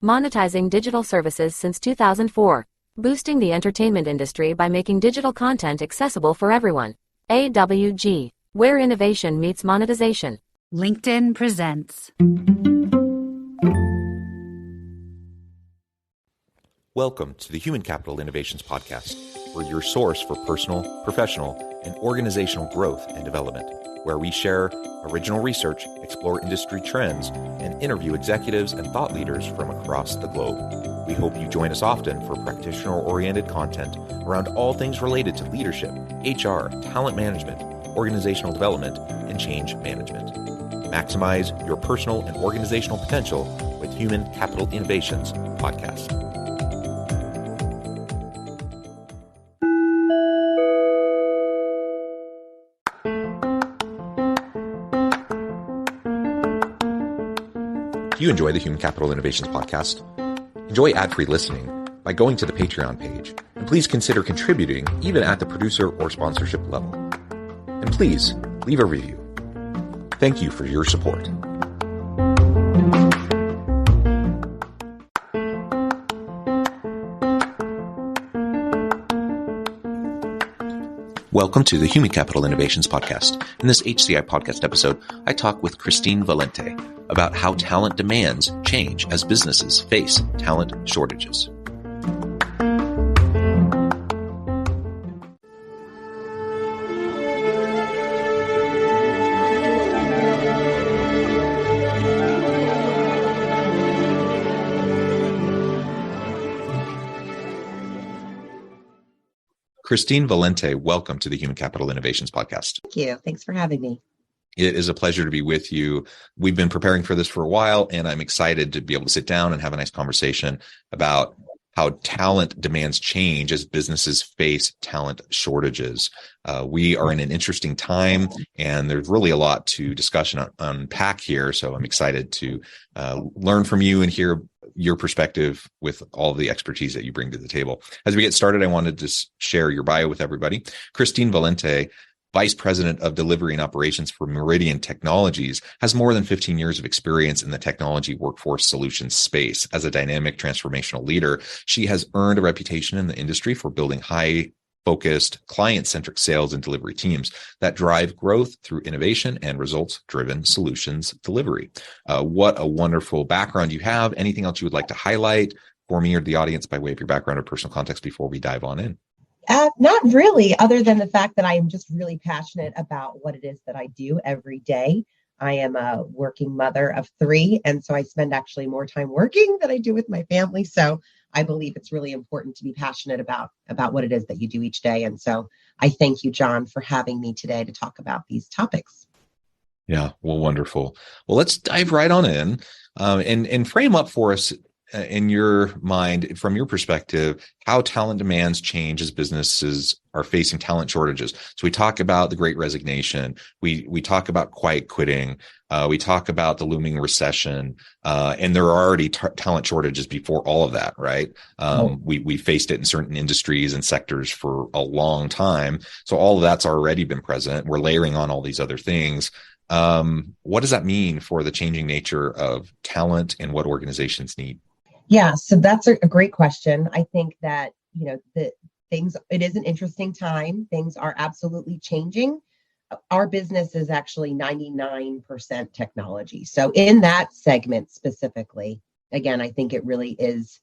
monetizing digital services since 2004, boosting the entertainment industry by making digital content accessible for everyone. AWG, where innovation meets monetization. LinkedIn presents. Welcome to the Human Capital Innovations Podcast. We're your source for personal, professional, and organizational growth and development, where we share original research, explore industry trends, and interview executives and thought leaders from across the globe. We hope you join us often for practitioner-oriented content around all things related to leadership, HR, talent management, organizational development, and change management. Maximize your personal and organizational potential with Human Capital Innovations Podcast. If you enjoy the Human Capital Innovations Podcast, enjoy ad-free listening by going to the Patreon page, and please consider contributing even at the producer or sponsorship level. And please leave a review. Thank you for your support. Welcome to the Human Capital Innovations Podcast. In this HCI Podcast episode, I talk with Christine Valente about how talent demands change as businesses face talent shortages. Christine Valente, welcome to the Human Capital Innovations Podcast. Thank you. Thanks for having me. It is a pleasure to be with you. We've been preparing for this for a while, and I'm excited to be able to sit down and have a nice conversation about how talent demands change as businesses face talent shortages. We are in an interesting time, and there's really a lot to discuss and unpack here. So I'm excited to learn from you and hear your perspective with all the expertise that you bring to the table. As we get started, I wanted to share your bio with everybody. Christine Valente, Vice President of Delivery and Operations for Meridian Technologies, has more than 15 years of experience in the technology workforce solutions space. As a dynamic transformational leader, she has earned a reputation in the industry for building high-focused, client-centric sales and delivery teams that drive growth through innovation and results-driven solutions delivery. What a wonderful background you have. Anything else you would like to highlight for me or the audience by way of your background or personal context before we dive on in? Not really, other than the fact that I am just really passionate about what it is that I do every day. I am a working mother of 3, and so I spend actually more time working than I do with my family. So I believe it's really important to be passionate about what it is that you do each day. And so I thank you, John, for having me today to talk about these topics. Yeah, well, wonderful. Well, let's dive right on in and frame up for us in your mind, from your perspective, how talent demands change as businesses are facing talent shortages. So we talk about the Great Resignation. We talk about quiet quitting. We talk about the looming recession. And there are already talent shortages before all of that, right? We faced it in certain industries and sectors for a long time. So all of that's already been present. We're layering on all these other things. What does that mean for the changing nature of talent and what organizations need? Yeah, so that's a great question. I think that, it is an interesting time. Things are absolutely changing. Our business is actually 99% technology. So in that segment specifically, again, I think it really is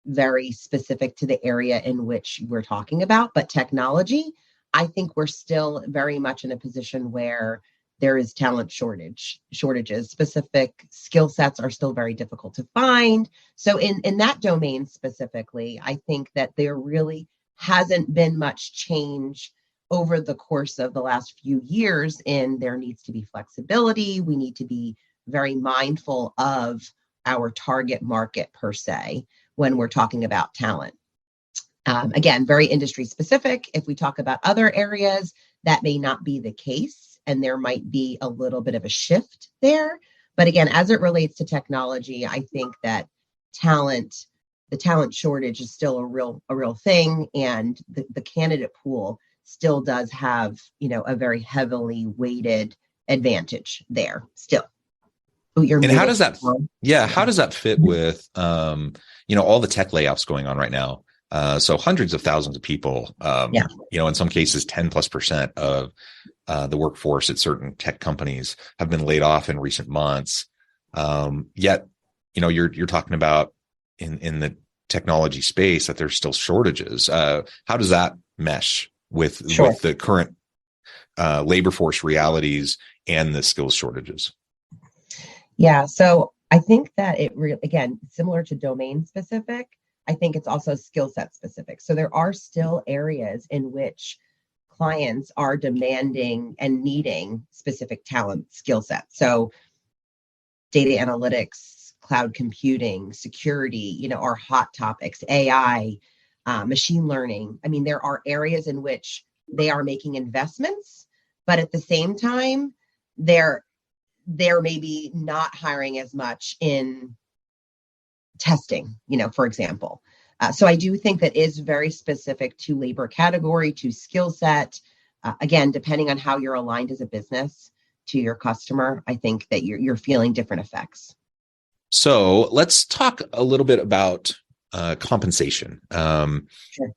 very specific to the area in which we're talking about. But technology, I think we're still very much in a position where there is talent shortages. Specific skill sets are still very difficult to find. So in that domain specifically, I think that there really hasn't been much change over the course of the last few years in there needs to be flexibility. We need to be very mindful of our target market per se when we're talking about talent. Again, very industry specific. If we talk about other areas, that may not be the case. And there might be a little bit of a shift there. But again, as it relates to technology, I think that the talent shortage is still a real thing. And the candidate pool still does have, a very heavily weighted advantage there still. Oh, you're And muted. how does that, how does that fit with, all the tech layoffs going on right now? So hundreds of thousands of people, in some cases, 10+% of the workforce at certain tech companies have been laid off in recent months. Yet, you're talking about in the technology space that there's still shortages. How does that mesh with the current labor force realities and the skills shortages? Yeah. So I think that again, similar to domain specific, I think it's also skill set specific. So there are still areas in which clients are demanding and needing specific talent skill sets. So data analytics, cloud computing, security, are hot topics, AI, machine learning. I mean, there are areas in which they are making investments, but at the same time, they're maybe not hiring as much in testing, for example. So I do think that is very specific to labor category, to skill set. Again, depending on how you're aligned as a business to your customer, I think that you're feeling different effects. So let's talk a little bit about compensation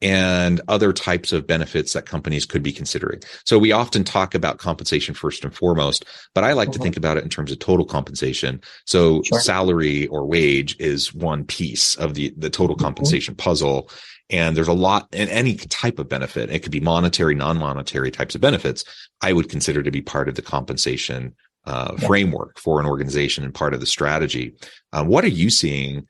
and other types of benefits that companies could be considering. So we often talk about compensation first and foremost, but I like to think about it in terms of total compensation. So salary or wage is one piece of the total compensation puzzle. And there's a lot in any type of benefit. It could be monetary, non-monetary types of benefits I would consider to be part of the compensation framework for an organization and part of the strategy. What are you seeing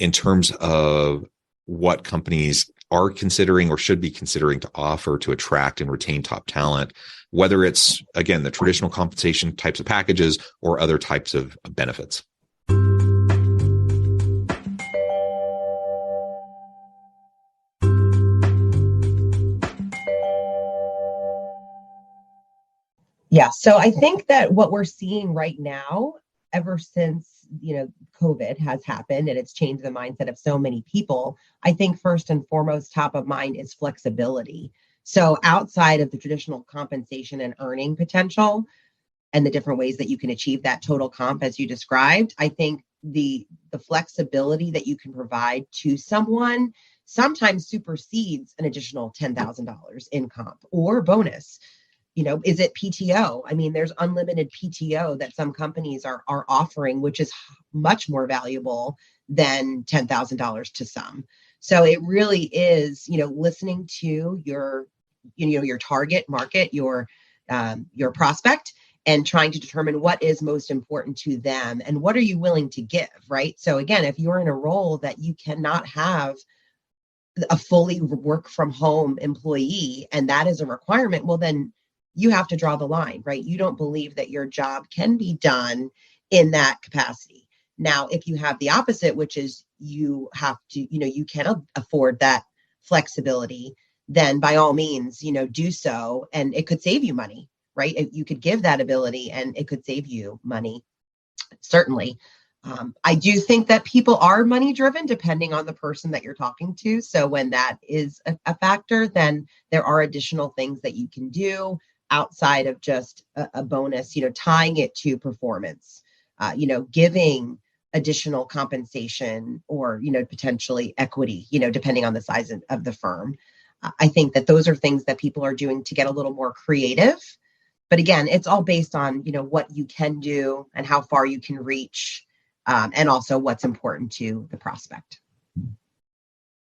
in terms of what companies are considering or should be considering to offer to attract and retain top talent, whether it's, again, the traditional compensation types of packages or other types of benefits? Yeah. So I think that what we're seeing right now, ever since, COVID has happened and it's changed the mindset of so many people, I think first and foremost, top of mind is flexibility. So outside of the traditional compensation and earning potential and the different ways that you can achieve that total comp, as you described, I think the flexibility that you can provide to someone sometimes supersedes an additional $10,000 in comp or bonus. Is it PTO? I mean, there's unlimited PTO that some companies are offering, which is much more valuable than $10,000 to some. So it really is, listening to your target market, your prospect, and trying to determine what is most important to them and what are you willing to give, right? So again, if you're in a role that you cannot have a fully work from home employee and that is a requirement, well, then you have to draw the line, right? You don't believe that your job can be done in that capacity. Now, if you have the opposite, which is you have to, you cannot afford that flexibility, then by all means, do so. And it could save you money, right? You could give that ability and it could save you money, certainly. I do think that people are money driven depending on the person that you're talking to. So when that is a factor, then there are additional things that you can do outside of just a bonus, tying it to performance, giving additional compensation or, potentially equity, depending on the size of the firm. I think that those are things that people are doing to get a little more creative. But again, it's all based on, what you can do and how far you can reach, and also what's important to the prospect.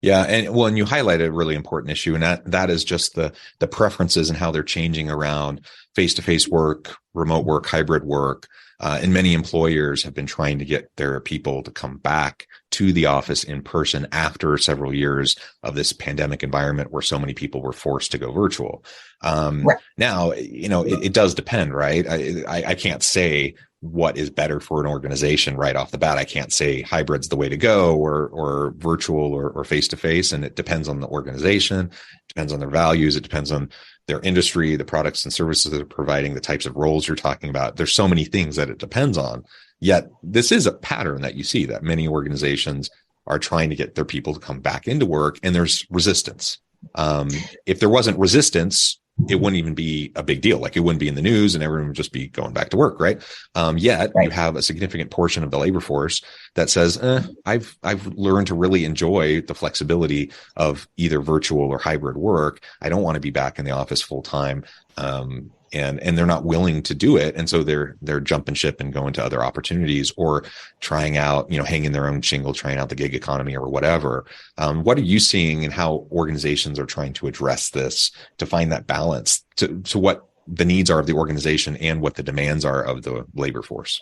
Yeah. And you highlighted a really important issue, and that is just the preferences and how they're changing around face-to-face work, remote work, hybrid work. And many employers have been trying to get their people to come back to the office in person after several years of this pandemic environment where so many people were forced to go virtual. Right. Now, it does depend, right? I can't say what is better for an organization right off the bat. I can't say hybrid's the way to go or virtual or face-to-face. And it depends on the organization, depends on their values. It depends on their industry, the products and services that they're providing, the types of roles you're talking about. There's so many things that it depends on. Yet this is a pattern that you see that many organizations are trying to get their people to come back into work, and there's resistance. If there wasn't resistance, it wouldn't even be a big deal. Like it wouldn't be in the news and everyone would just be going back to work. Right. Yet you have a significant portion of the labor force that says, I've learned to really enjoy the flexibility of either virtual or hybrid work. I don't want to be back in the office full time. And they're not willing to do it. And so they're jumping ship and going to other opportunities or trying out, hanging their own shingle, trying out the gig economy or whatever. What are you seeing and how organizations are trying to address this to find that balance to what the needs are of the organization and what the demands are of the labor force?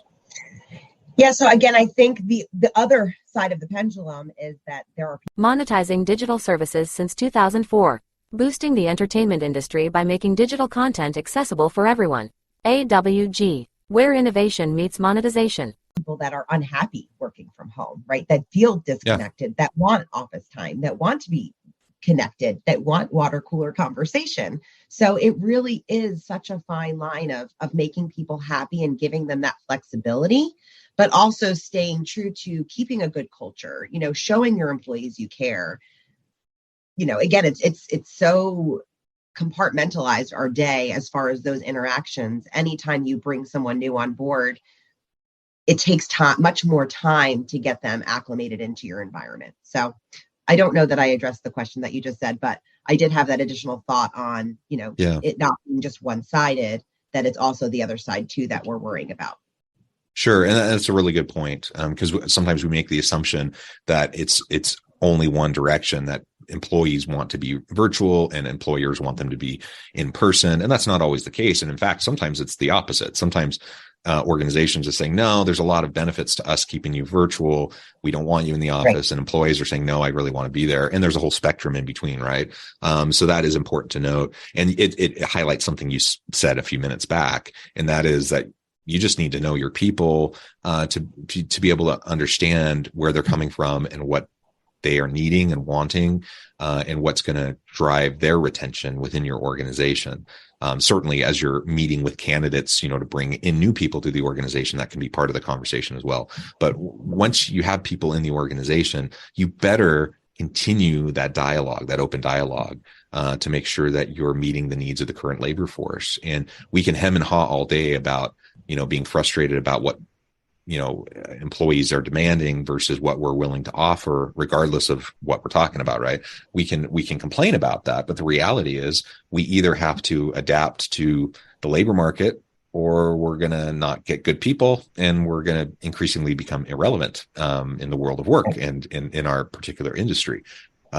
Yeah. So again, I think the other side of the pendulum is that there are monetizing digital services since 2004. Boosting the entertainment industry by making digital content accessible for everyone. AWG, where innovation meets monetization. People that are unhappy working from home, right? That feel disconnected, that want office time, that want to be connected, that want water cooler conversation. So it really is such a fine line of making people happy and giving them that flexibility, but also staying true to keeping a good culture, showing your employees you care. Again, it's so compartmentalized our day as far as those interactions. Anytime you bring someone new on board, it takes time, much more time to get them acclimated into your environment. So I don't know that I addressed the question that you just said, but I did have that additional thought on, it not being just one-sided, that it's also the other side too that we're worrying about. Sure. And that's a really good point. Because sometimes we make the assumption that it's only one direction, that employees want to be virtual and employers want them to be in person. And that's not always the case. And in fact, sometimes it's the opposite. Sometimes organizations are saying, no, there's a lot of benefits to us keeping you virtual. We don't want you in the office. Right. And employees are saying, no, I really want to be there. And there's a whole spectrum in between, right? So that is important to note. And it highlights something you said a few minutes back. And that is that you just need to know your people to be able to understand where they're coming from and what they are needing and wanting, and what's going to drive their retention within your organization. Certainly as you're meeting with candidates, to bring in new people to the organization, that can be part of the conversation as well. But once you have people in the organization, you better continue that dialogue, that open dialogue, to make sure that you're meeting the needs of the current labor force. And we can hem and haw all day about, being frustrated about what employees are demanding versus what we're willing to offer, regardless of what we're talking about, right? We can complain about that, but the reality is we either have to adapt to the labor market or we're going to not get good people and we're going to increasingly become irrelevant in the world of work and in our particular industry.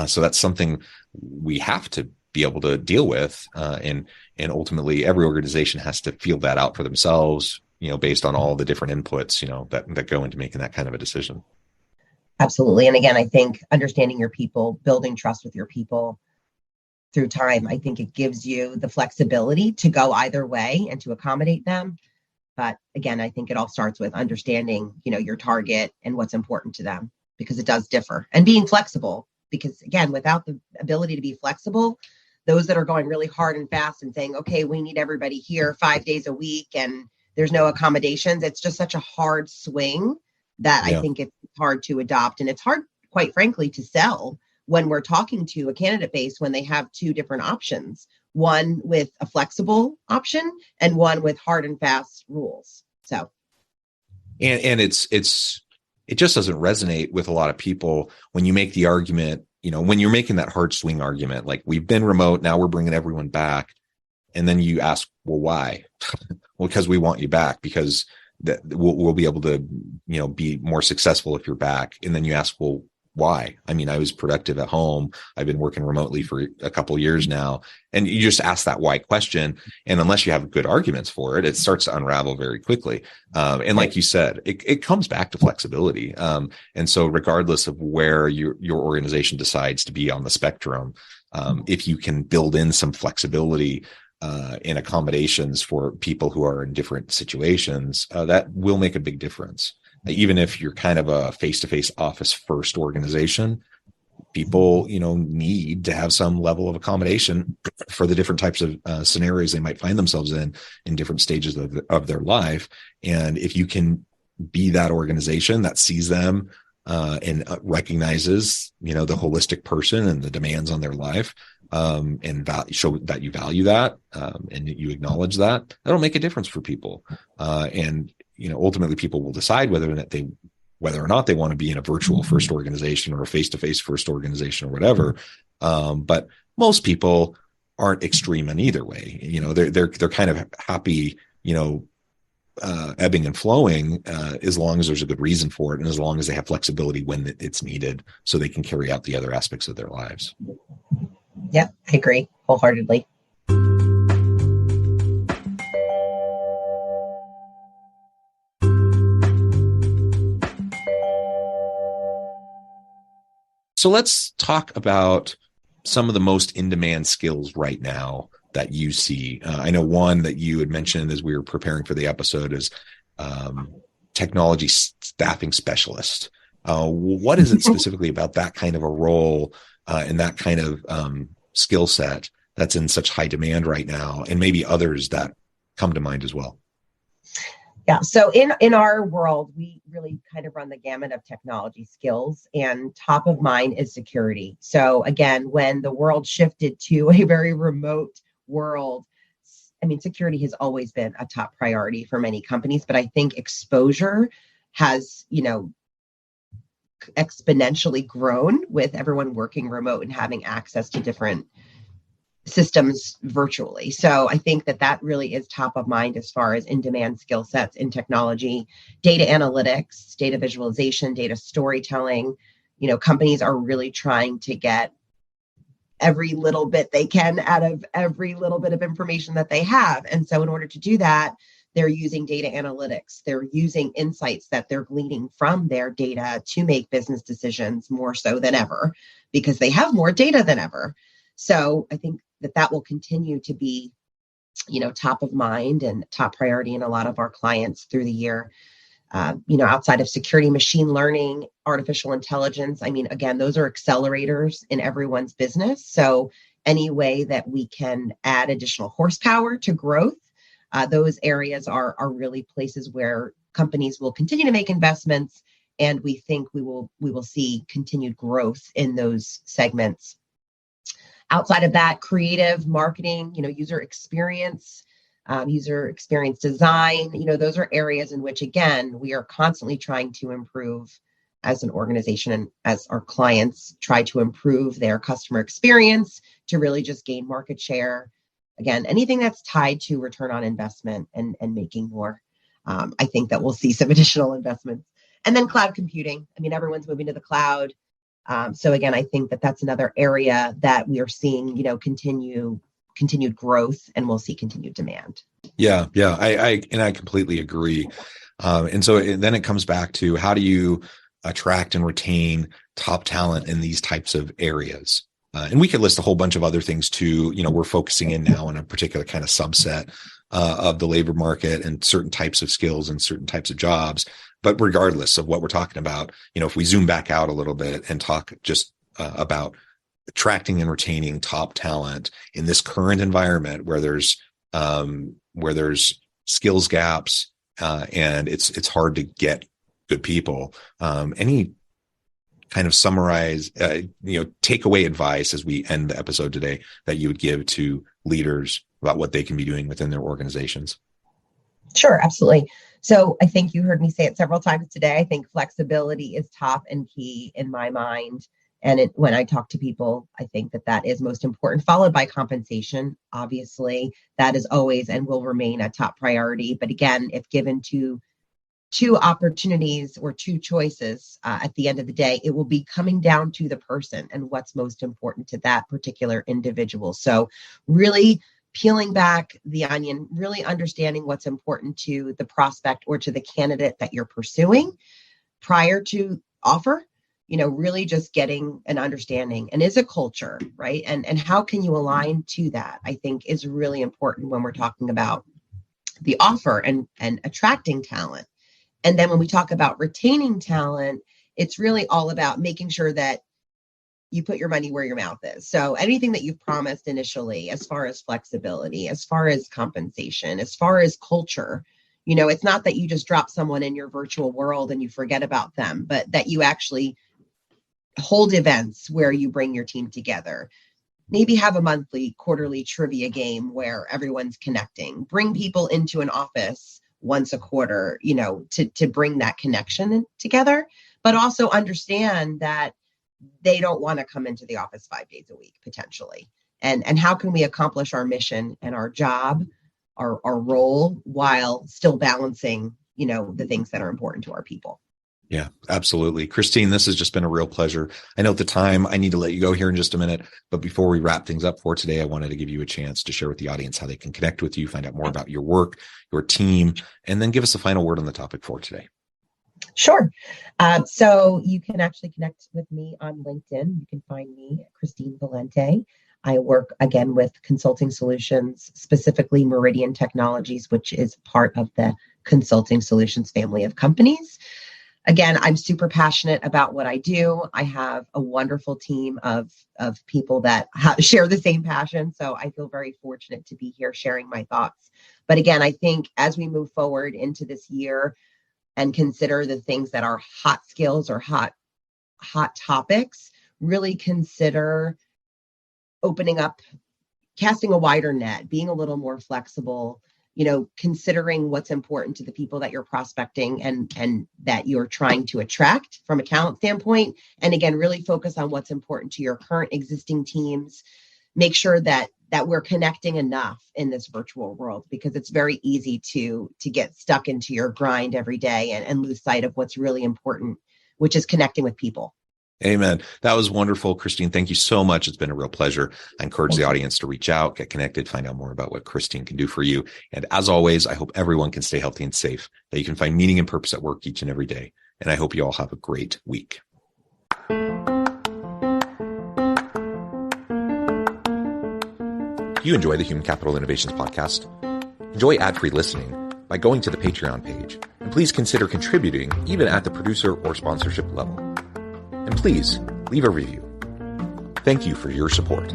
So that's something we have to be able to deal with. And ultimately every organization has to feel that out for themselves, based on all the different inputs, that go into making that kind of a decision. Absolutely. And again, I think understanding your people, building trust with your people through time, I think it gives you the flexibility to go either way and to accommodate them. But again, I think it all starts with understanding, your target and what's important to them, because it does differ, and being flexible, because again, without the ability to be flexible, those that are going really hard and fast and saying, okay, we need everybody here 5 days a week and there's no accommodations. It's just such a hard swing that I think it's hard to adopt. And it's hard, quite frankly, to sell when we're talking to a candidate base when they have two different options, one with a flexible option and one with hard and fast rules. So, and it just doesn't resonate with a lot of people when you make the argument, when you're making that hard swing argument, like we've been remote, now we're bringing everyone back. And then you ask, well, why? Well, because we want you back, because we'll be able to, be more successful if you're back. And then you ask, well, why? I mean, I was productive at home. I've been working remotely for a couple of years now. And you just ask that why question. And unless you have good arguments for it, it starts to unravel very quickly. And like you said, it comes back to flexibility. And so regardless of where your organization decides to be on the spectrum, if you can build in some flexibility and accommodations for people who are in different situations, that will make a big difference. Even if you're kind of a face-to-face office first organization, people, need to have some level of accommodation for the different types of scenarios they might find themselves in different stages of their life. And if you can be that organization that sees them and recognizes, the holistic person and the demands on their life, show that you value that, and you acknowledge that, that'll make a difference for people. And, ultimately people will decide whether or not they want to be in a virtual first organization or a face-to-face first organization or whatever. But most people aren't extreme in either way. They're kind of happy, ebbing and flowing, as long as there's a good reason for it. And as long as they have flexibility when it's needed, so they can carry out the other aspects of their lives. Yep, I agree wholeheartedly. So let's talk about some of the most in-demand skills right now that you see. I know one that you had mentioned as we were preparing for the episode is technology staffing specialist. What is it specifically about that kind of a role and that kind of skill set that's in such high demand right now, and maybe others that come to mind as well? Yeah. So in our world, we really kind of run the gamut of technology skills, and top of mind is security. So again, when the world shifted to a very remote world, security has always been a top priority for many companies, but I think exposure has, exponentially grown with everyone working remote and having access to different systems virtually. So I think that really is top of mind as far as in-demand skill sets in technology, data analytics, data visualization, data storytelling. Companies are really trying to get every little bit they can out of every little bit of information that they have. And so in order to do that, they're using data analytics. They're using insights that they're gleaning from their data to make business decisions more so than ever, because they have more data than ever. So I think that will continue to be, top of mind and top priority in a lot of our clients through the year. Outside of security, machine learning, artificial intelligence, again, those are accelerators in everyone's business. So any way that we can add additional horsepower to growth, those areas are really places where companies will continue to make investments, and we think we will see continued growth in those segments. Outside of that, creative marketing, user experience design, those are areas in which, again, we are constantly trying to improve as an organization, and as our clients try to improve their customer experience to really just gain market share. Again, anything that's tied to return on investment and making more. I think that we'll see some additional investments. And then cloud computing. Everyone's moving to the cloud. So again, I think that's another area that we are seeing, continued growth, and we'll see continued demand. Yeah. I completely agree. And so then it comes back to, how do you attract and retain top talent in these types of areas? And we could list a whole bunch of other things too. We're focusing in now on a particular kind of subset of the labor market and certain types of skills and certain types of jobs. But regardless of what we're talking about, if we zoom back out a little bit and talk just about attracting and retaining top talent in this current environment where there's skills gaps and it's hard to get good people. Any kind of summarize, takeaway advice as we end the episode today that you would give to leaders about what they can be doing within their organizations? Sure, absolutely. So I think you heard me say it several times today. I think flexibility is top and key in my mind. And when I talk to people, I think that is most important, followed by compensation. Obviously, that is always and will remain a top priority. But again, if given two opportunities or two choices, at the end of the day, it will be coming down to the person and what's most important to that particular individual. So really peeling back the onion, really understanding what's important to the prospect or to the candidate that you're pursuing prior to offer, really just getting an understanding, and is a culture, right? And how can you align to that, I think is really important when we're talking about the offer and attracting talent. And then when we talk about retaining talent, it's really all about making sure that you put your money where your mouth is. So anything that you've promised initially, as far as flexibility, as far as compensation, as far as culture, it's not that you just drop someone in your virtual world and you forget about them, but that you actually hold events where you bring your team together, maybe have a monthly, quarterly trivia game where everyone's connecting. Bring people into an office once a quarter, to bring that connection together, but also understand that they don't want to come into the office 5 days a week, potentially. And how can we accomplish our mission and our job, our role, while still balancing, the things that are important to our people. Yeah, absolutely. Christine, this has just been a real pleasure. I know at the time I need to let you go here in just a minute, but before we wrap things up for today, I wanted to give you a chance to share with the audience how they can connect with you, find out more about your work, your team, and then give us a final word on the topic for today. Sure. So you can actually connect with me on LinkedIn. You can find me, Christine Valente. I work again with consulting solutions, specifically Meridian Technologies, which is part of the consulting solutions family of companies. Again, I'm super passionate about what I do. I have a wonderful team of people that share the same passion. So I feel very fortunate to be here sharing my thoughts. But again, I think as we move forward into this year and consider the things that are hot skills or hot topics, really consider opening up, casting a wider net, being a little more flexible, considering what's important to the people that you're prospecting and that you're trying to attract from a talent standpoint. And again, really focus on what's important to your current existing teams. Make sure that we're connecting enough in this virtual world, because it's very easy to get stuck into your grind every day and lose sight of what's really important, which is connecting with people. Amen. That was wonderful, Christine. Thank you so much. It's been a real pleasure. I encourage the audience to reach out, get connected, find out more about what Christine can do for you. And as always, I hope everyone can stay healthy and safe, that you can find meaning and purpose at work each and every day. And I hope you all have a great week. If you enjoy the Human Capital Innovations podcast, enjoy ad-free listening by going to the Patreon page. And please consider contributing even at the producer or sponsorship level. And please leave a review. Thank you for your support.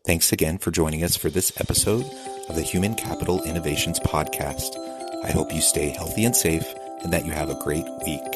Thanks again for joining us for this episode of the Human Capital Innovations Podcast. I hope you stay healthy and safe and that you have a great week.